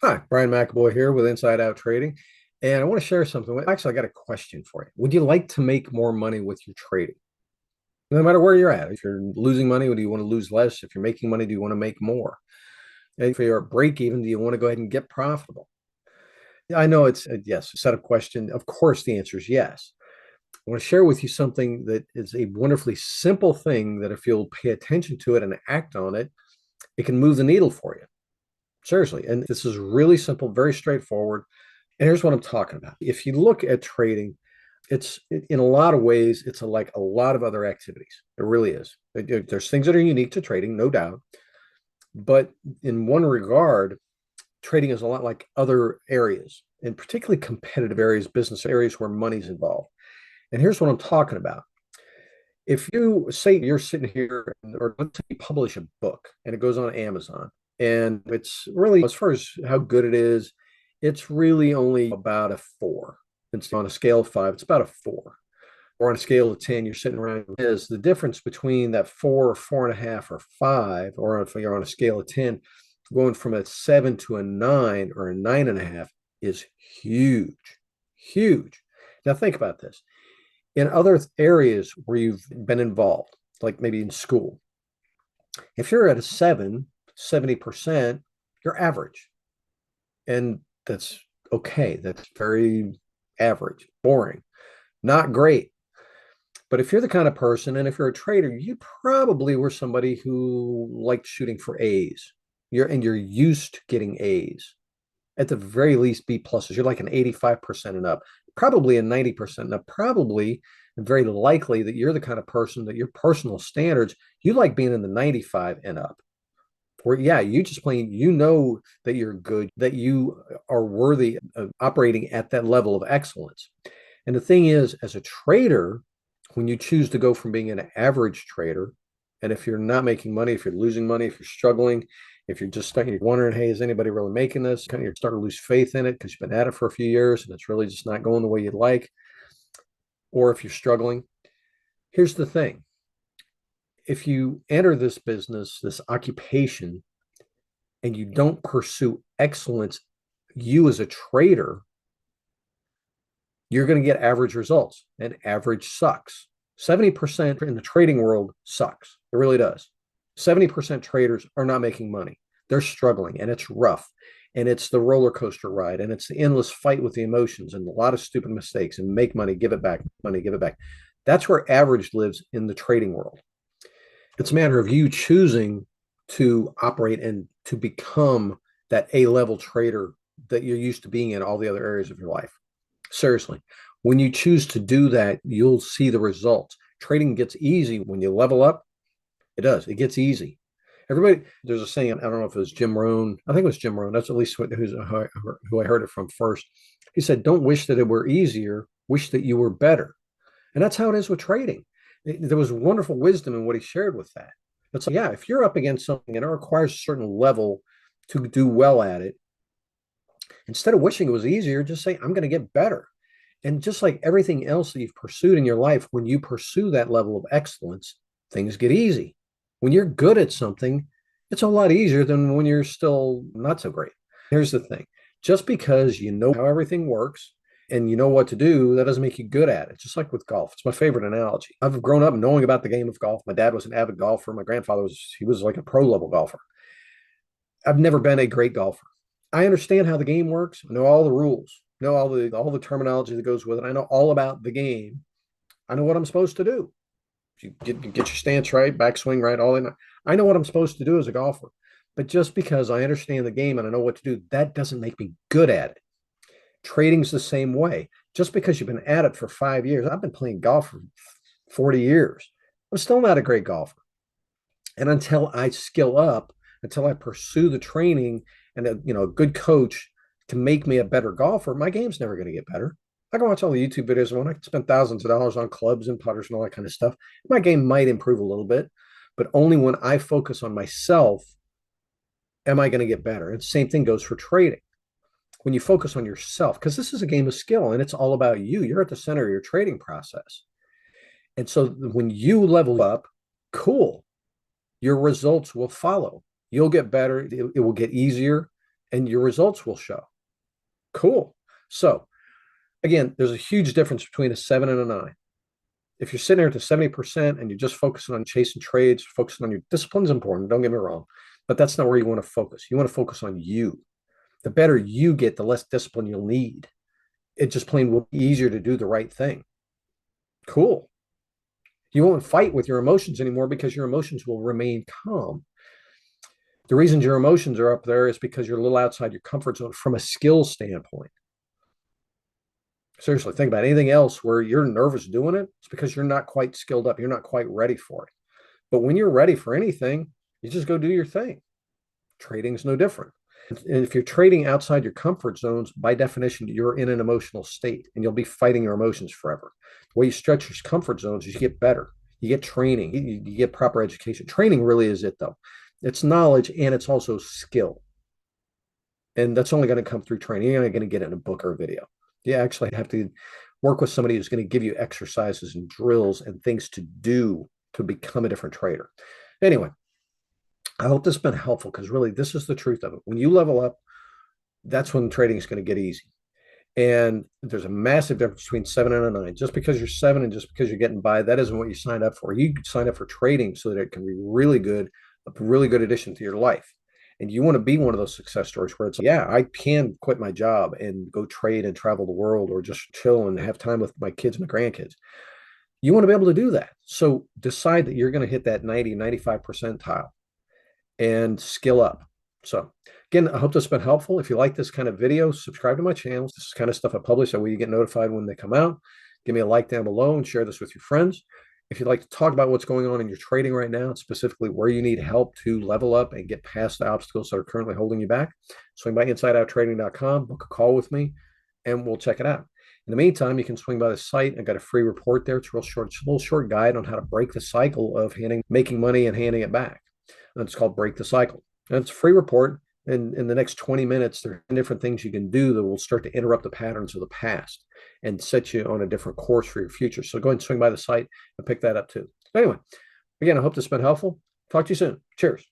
Hi, Brian McAboy here with Inside Out Trading. And I want to share something. Actually, I got a question for you. Would you like to make more money with your trading? No matter where you're at. If you're losing money, do you want to lose less? If you're making money, do you want to make more? If you're at break even, do you want to go ahead and get profitable? I know it's a yes, a set of question. Of course, the answer is yes. I want to share with you something that is a wonderfully simple thing that if you'll pay attention to it and act on it, it can move the needle for you. Seriously. And this is really simple, very straightforward. And here's what I'm talking about. If you look at trading, it's in a lot of ways, it's like a lot of other activities. It really is. There's things that are unique to trading, no doubt. But in one regard, trading is a lot like other areas, and particularly competitive areas, business areas where money's involved. And here's what I'm talking about. If you say you're sitting here, or let's say you publish a book and it goes on Amazon, and it's really, as far as how good it is, it's really only about a four. It's on a scale of five, it's about a four. Or on a scale of 10, you're sitting around, is the difference between that four or four and a half or five, or if you're on a scale of 10, going from a seven to a nine or a nine and a half is huge, huge. Now, think about this in other areas where you've been involved, like maybe in school. If you're at a 70%, you're average. And that's okay. That's very average, boring, not great. But if you're the kind of person, and if you're a trader, you probably were somebody who liked shooting for A's. You're used to getting A's. At the very least, B pluses. You're like an 85% and up, probably a 90% and up, probably and very likely that you're the kind of person that your personal standards, you like being in the 95 and up. Where, yeah, you just plain, you know that you're good, that you are worthy of operating at that level of excellence. And the thing is, as a trader, when you choose to go from being an average trader, and if you're not making money, if you're losing money, if you're struggling, if you're just you're wondering, hey, is anybody really making this? Kind of you're starting to lose faith in it because you've been at it for a few years and it's really just not going the way you'd like. Or if you're struggling, here's the thing. If you enter this business, this occupation, and you don't pursue excellence, you as a trader, you're going to get average results, and average sucks. 70% in the trading world sucks. It really does. 70% traders are not making money. They're struggling, and it's rough. And it's the roller coaster ride, and it's the endless fight with the emotions and a lot of stupid mistakes and make money, give it back, money, give it back. That's where average lives in the trading world. It's a matter of you choosing to operate and to become that A level trader that you're used to being in all the other areas of your life. Seriously, when you choose to do that, you'll see the results. Trading gets easy when you level up. It does. It gets easy. Everybody, there's a saying, I don't know if it was Jim Rohn. I think it was Jim Rohn. That's at least who I heard it from first. He said, don't wish that it were easier, wish that you were better. And that's how it is with trading. There was wonderful wisdom in what he shared with that. It's like, yeah, if you're up against something and it requires a certain level to do well at it, instead of wishing it was easier, just say, I'm going to get better. And just like everything else that you've pursued in your life, when you pursue that level of excellence, things get easy. When you're good at something, it's a lot easier than when you're still not so great. Here's the thing, just because you know how everything works and you know what to do, that doesn't make you good at it. Just like with golf. It's my favorite analogy. I've grown up knowing about the game of golf. My dad was an avid golfer. My grandfather was like a pro level golfer. I've never been a great golfer. I understand how the game works. I know all the rules, know all the terminology that goes with it. I know all about the game. I know what I'm supposed to do. You get your stance right, backswing right, all that. I know what I'm supposed to do as a golfer. But just because I understand the game and I know what to do, that doesn't make me good at it. Trading's the same way. Just because you've been at it for 5 years, I've been playing golf for 40 years. I'm still not a great golfer. And until I skill up, until I pursue the training and a good coach to make me a better golfer, my game's never going to get better. I can watch all the YouTube videos and I can spend thousands of dollars on clubs and putters and all that kind of stuff. My game might improve a little bit, but only when I focus on myself am I going to get better. And the same thing goes for trading. When you focus on yourself, because this is a game of skill and it's all about you, you're at the center of your trading process. And so when you level up, cool, your results will follow. You'll get better. It will get easier. and your results will show. Cool. So again, there's a huge difference between a 7 and a 9. If you're sitting there at the 70% and you're just focusing on chasing trades, focusing on your discipline's important, don't get me wrong, but that's not where you want to focus. You want to focus on you. The better you get, the less discipline you'll need. It just plain will be easier to do the right thing. Cool. You won't fight with your emotions anymore because your emotions will remain calm. The reasons your emotions are up there is because you're a little outside your comfort zone from a skill standpoint. Seriously, think about anything else where you're nervous doing it. It's because you're not quite skilled up. You're not quite ready for it. But when you're ready for anything, you just go do your thing. Trading's no different. And if you're trading outside your comfort zones, by definition, you're in an emotional state and you'll be fighting your emotions forever. The way you stretch your comfort zones is you get better. You get training. You get proper education. Training really is it, though. It's knowledge and it's also skill. And that's only going to come through training. You're not going to get it in a book or a video. You actually have to work with somebody who's going to give you exercises and drills and things to do to become a different trader. Anyway, I hope this has been helpful because really this is the truth of it. When you level up, that's when trading is going to get easy. And there's a massive difference between 7 and a 9. Just because you're 7 and just because you're getting by, that isn't what you signed up for. You signed up for trading so that it can be really good, a really good addition to your life. And you want to be one of those success stories where it's like, yeah, I can quit my job and go trade and travel the world or just chill and have time with my kids, my grandkids. You want to be able to do that. So decide that you're going to hit that 90, 95 percentile and skill up. So again, I hope this has been helpful. If you like this kind of video, subscribe to my channel. This is kind of stuff I publish. That way you get notified when they come out. Give me a like down below and share this with your friends. If you'd like to talk about what's going on in your trading right now, specifically where you need help to level up and get past the obstacles that are currently holding you back, swing by InsideOutTrading.com, book a call with me, and we'll check it out. In the meantime, you can swing by the site. I've got a free report there. It's real short. It's a little short guide on how to break the cycle of making money and handing it back. And it's called Break the Cycle. And it's a free report. And in the next 20 minutes, there are different things you can do that will start to interrupt the patterns of the past and set you on a different course for your future. So go ahead and swing by the site and pick that up too. Anyway, again, I hope this has been helpful. Talk to you soon. Cheers.